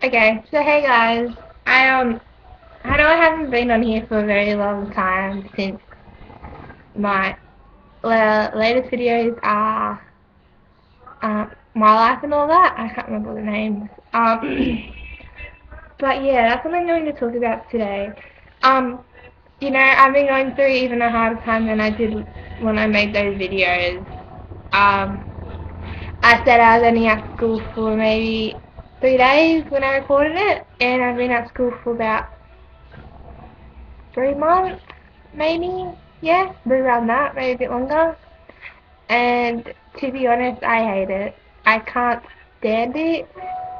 Okay, so hey guys, I know I haven't been on here for a very long time since my latest videos are my life and all that. I can't remember the names. But yeah, that's what I'm going to talk about today. Um, I've been going through even a harder time than I did when I made those videos. Um, I said I was only at school for maybe 3 days when I recorded it, and I've been at school for about 3 months, maybe. Yeah, around that, maybe a bit longer. And to be honest, I hate it. I can't stand it.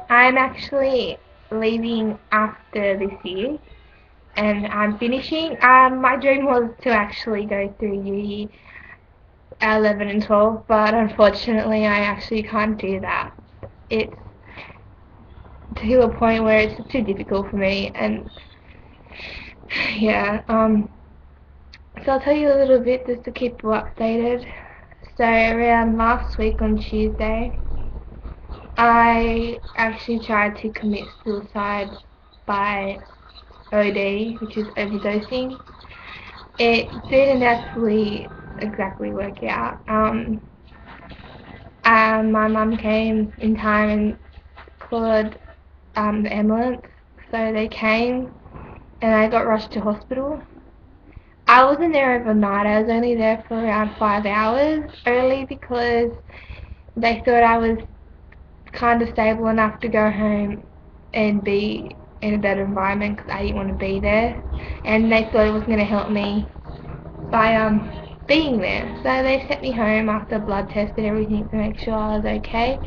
I'm actually leaving after this year, and I'm finishing. My dream was to actually go through year 11 and 12, but unfortunately, I actually can't do that. It's to a point where it's too difficult for me, and yeah. So I'll tell you a little bit just to keep you updated. So around last week on Tuesday, I actually tried to commit suicide by OD, which is overdosing. It didn't actually exactly work out. My mum came in time and called the ambulance, so they came and I got rushed to hospital. I wasn't there overnight. I was only there for around 5 hours early because they thought I was kind of stable enough to go home and be in a better environment because I didn't want to be there, and they thought it was going to help me by being there. So they sent me home after a blood test and everything to make sure I was okay.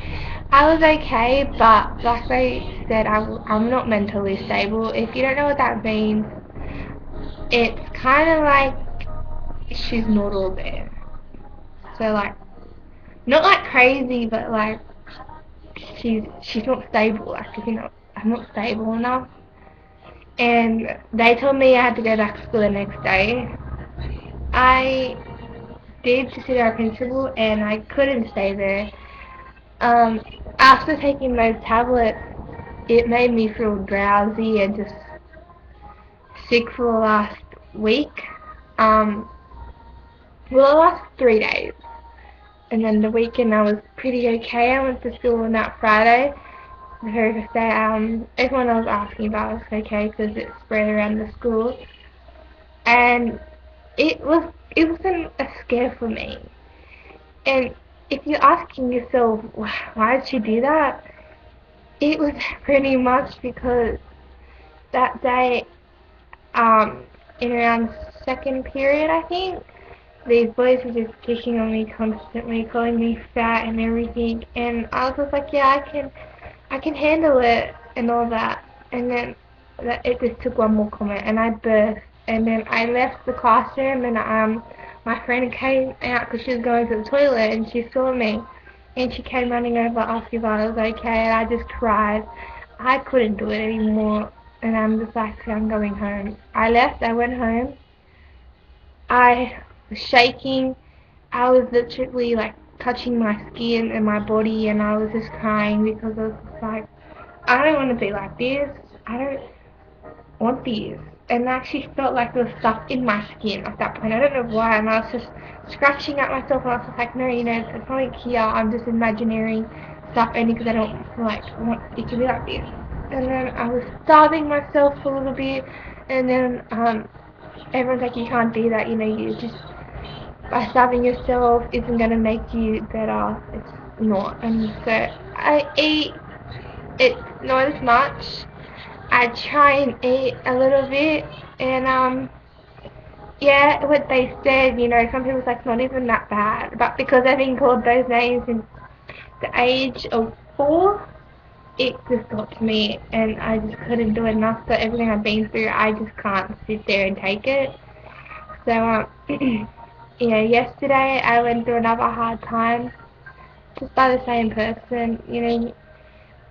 I was okay, but like they said, I'm not mentally stable. If you don't know what that means, it's kind of like she's not all there. So like, not like crazy, but like she's not stable. Like, I'm not stable enough. And they told me I had to go back to school the next day. I did to see our principal, and I couldn't stay there. Um, After taking those tablets, it made me feel drowsy and just sick for the last week. Um, well, the last 3 days. And then the weekend I was pretty okay. I went to school on that Friday. The very first day, everyone was asking if I was okay because it spread around the school. And it wasn't a scare for me. And if you're asking yourself why did she do that, it was pretty much because that day, in around second period, I think, these boys were just picking on me constantly, calling me fat and everything, and I was just like, yeah, I can handle it and all that. And then it just took one more comment, and I burst. And then I left the classroom, and my friend came out because she was going to the toilet, and she saw me, and she came running over asking if I was okay, and I just cried. I couldn't do it anymore, and I'm just like, I'm going home. I left. I went home. I was shaking. I was literally like touching my skin and my body, and I was just crying because I was just like, I don't want to be like this. I don't want this. And I actually felt like there was stuff in my skin at that point. I don't know why, and I was just scratching at myself, and I was just like, no, there's something here. I'm just imagining stuff, and because I don't like want it to be like this. And then I was starving myself a little bit, and then everyone's like, you can't do that. You just by starving yourself isn't gonna make you better. It's not. And so I eat it not as much. I try and eat a little bit, and yeah, what they said, some people's like not even that bad, but because I've been called those names since the age of 4, it just got to me, and I just couldn't do enough. So everything I've been through, I just can't sit there and take it. So yesterday I went through another hard time, just by the same person.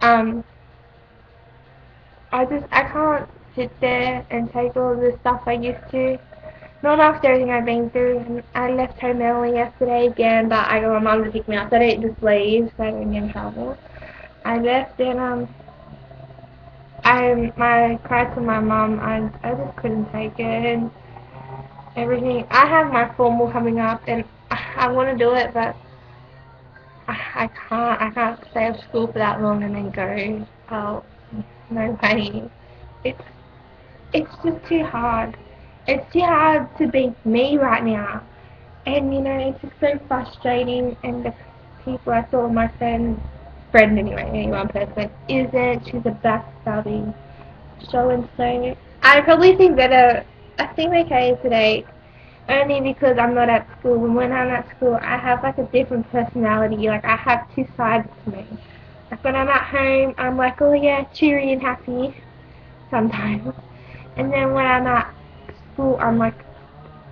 Um, I can't sit there and take all the stuff I used to. Not after everything I've been through. I left home early yesterday again, but I got my mum to pick me up. So I didn't just leave, so I didn't get in trouble. I left, and I cried to my mum. I just couldn't take it and everything. I have my formal coming up and I want to do it, but I can't. I can't stay at school for that long and then go. Oh, no way. It's it's just too hard. It's too hard to be me right now. And you know, it's just so frustrating. And the people I saw, my friend anyway, any one person, isn't. She's a backstabbing so and so. I probably think better. I think okay today, only because I'm not at school. And when I'm at school, I have like a different personality. Like I have two sides to me. Like when I'm at home, I'm like, oh yeah, cheery and happy sometimes. And then when I'm at school, I'm like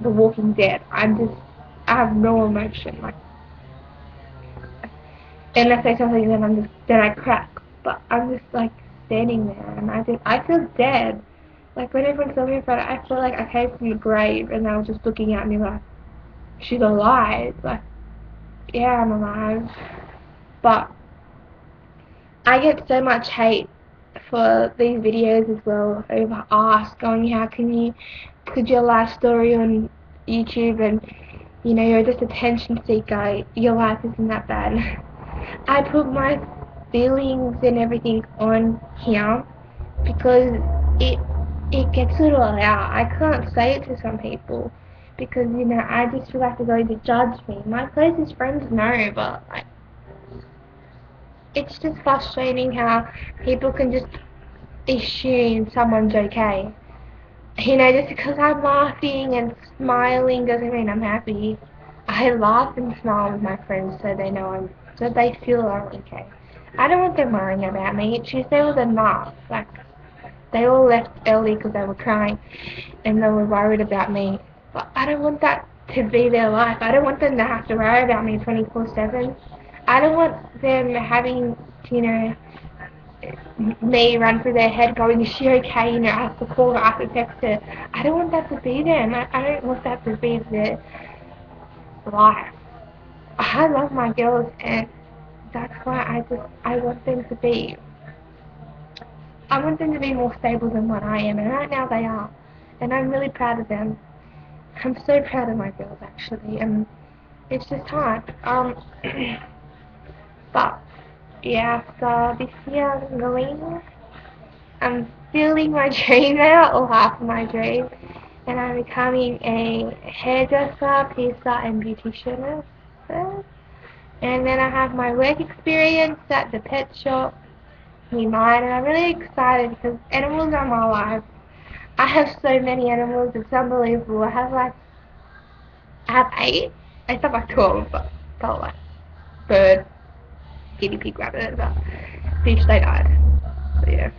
the Walking Dead. I have no emotion. Like, and I say something, then I crack. But I'm just like standing there, and I feel dead. Like when everyone saw me in front, I feel like I came from the grave, and they were just looking at me like, she's alive. Like, yeah, I'm alive. But I get so much hate for these videos as well over us going, how can you put your life story on YouTube and you know you're just attention seeker, your life isn't that bad. I put my feelings and everything on here because it it gets it all out. I can't say it to some people because you know I just feel like they're going to judge me. My closest friends know, but like it's just frustrating how people can just assume someone's okay. You know, just because I'm laughing and smiling doesn't mean I'm happy. I laugh and smile with my friends so they feel I'm okay. I don't want them worrying about me. Tuesday was enough. Like, they all left early because they were crying and they were worried about me. But I don't want that to be their life. I don't want them to have to worry about me 24/7. I don't want them having, you know, me run through their head going, is she okay? You know, I have to call her, I have to text her. I don't want that to be them. I don't want that to be their life. I love my girls and that's why I want them to be. I want them to be more stable than what I am, and right now they are. And I'm really proud of them. I'm so proud of my girls actually, and it's just hard. But yeah, so this year I'm filling my dream now, or half of my dream, and I'm becoming a hairdresser, piercer, and beautician. And then I have my work experience at the pet shop, mine, and I'm really excited because animals are my life. I have so many animals, it's unbelievable. I have 8. I thought like 12, but felt like bird, guinea pig, rabbit, but each they died. So yeah.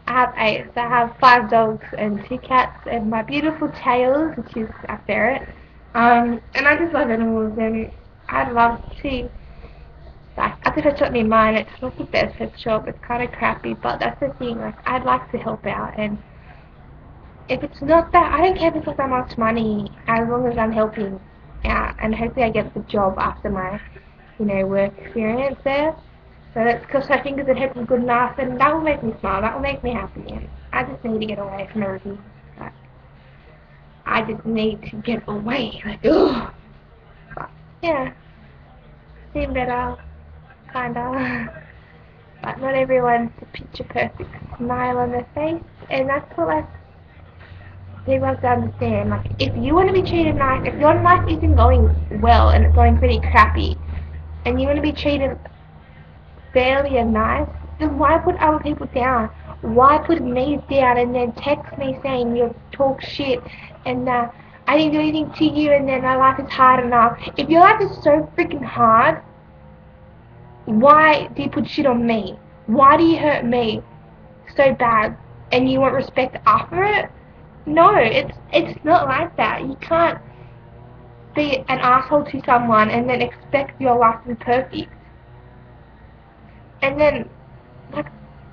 I have 8. So I have 5 dogs and 2 cats and my beautiful Tails, which is a ferret. And I just love animals and I'd love to, like, at the pet shop near mine, it's not the best pet shop, it's kind of crappy, but that's the thing, like, I'd like to help out and if it's not that, I don't care if it's not that much money, as long as I'm helping out and hopefully I get the job after my, you know, work experience there. So that's because I think the head is good enough and that will make me smile, that will make me happy and I just need to get away from everything. Like, I just need to get away, like, ugh. But, yeah, seem better, kinda. But not everyone's a picture perfect smile on their face and that's what like people have to understand. Like, if you want to be treated nice, if your life isn't going well and it's going pretty crappy and you want to be treated fairly and nice, then why put other people down? Why put me down and then text me saying you talk shit and I didn't do anything to you and then my life is hard enough? If your life is so freaking hard, why do you put shit on me? Why do you hurt me so bad and you want respect after it? No, it's not like that. You can't be an asshole to someone and then expect your life to be perfect. And then, like,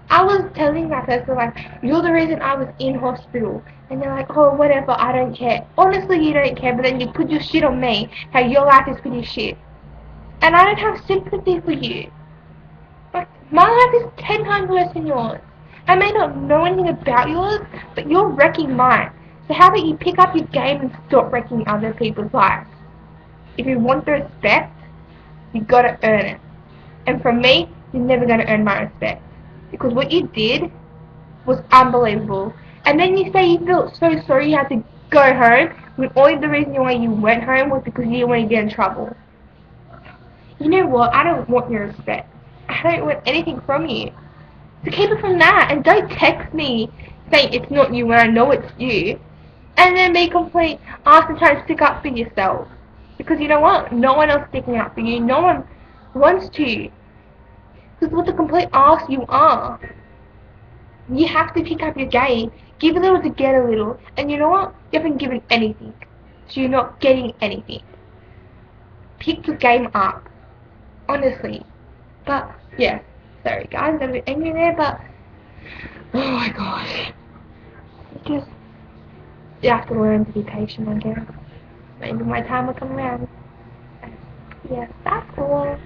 I was telling that person, like, you're the reason I was in hospital. And they're like, oh, whatever, I don't care. Honestly, you don't care, but then you put your shit on me, how your life is pretty shit. And I don't have sympathy for you. Like, my life is 10 times worse than yours. I may not know anything about yours, but you're wrecking mine. So how about you pick up your game and stop wrecking other people's lives? If you want the respect, you gotta earn it. And from me, you're never gonna earn my respect. Because what you did was unbelievable. And then you say you felt so sorry you had to go home, when only the reason why you went home was because you didn't want to get in trouble. You know what? I don't want your respect. I don't want anything from you. So keep it from that, and don't text me saying it's not you when I know it's you. And then be complete ask and try to stick up for yourself. Because you know what? No one else is sticking up for you. No one wants to. Because what the complete ass you are. You have to pick up your game. Give a little to get a little. And you know what? You haven't given anything. So you're not getting anything. Pick your game up. Honestly. But, yeah. Sorry guys, I'm a bit angry there, but oh my gosh. Just, you have to learn to be patient, I guess. Maybe my time will come around. Yes, that's all.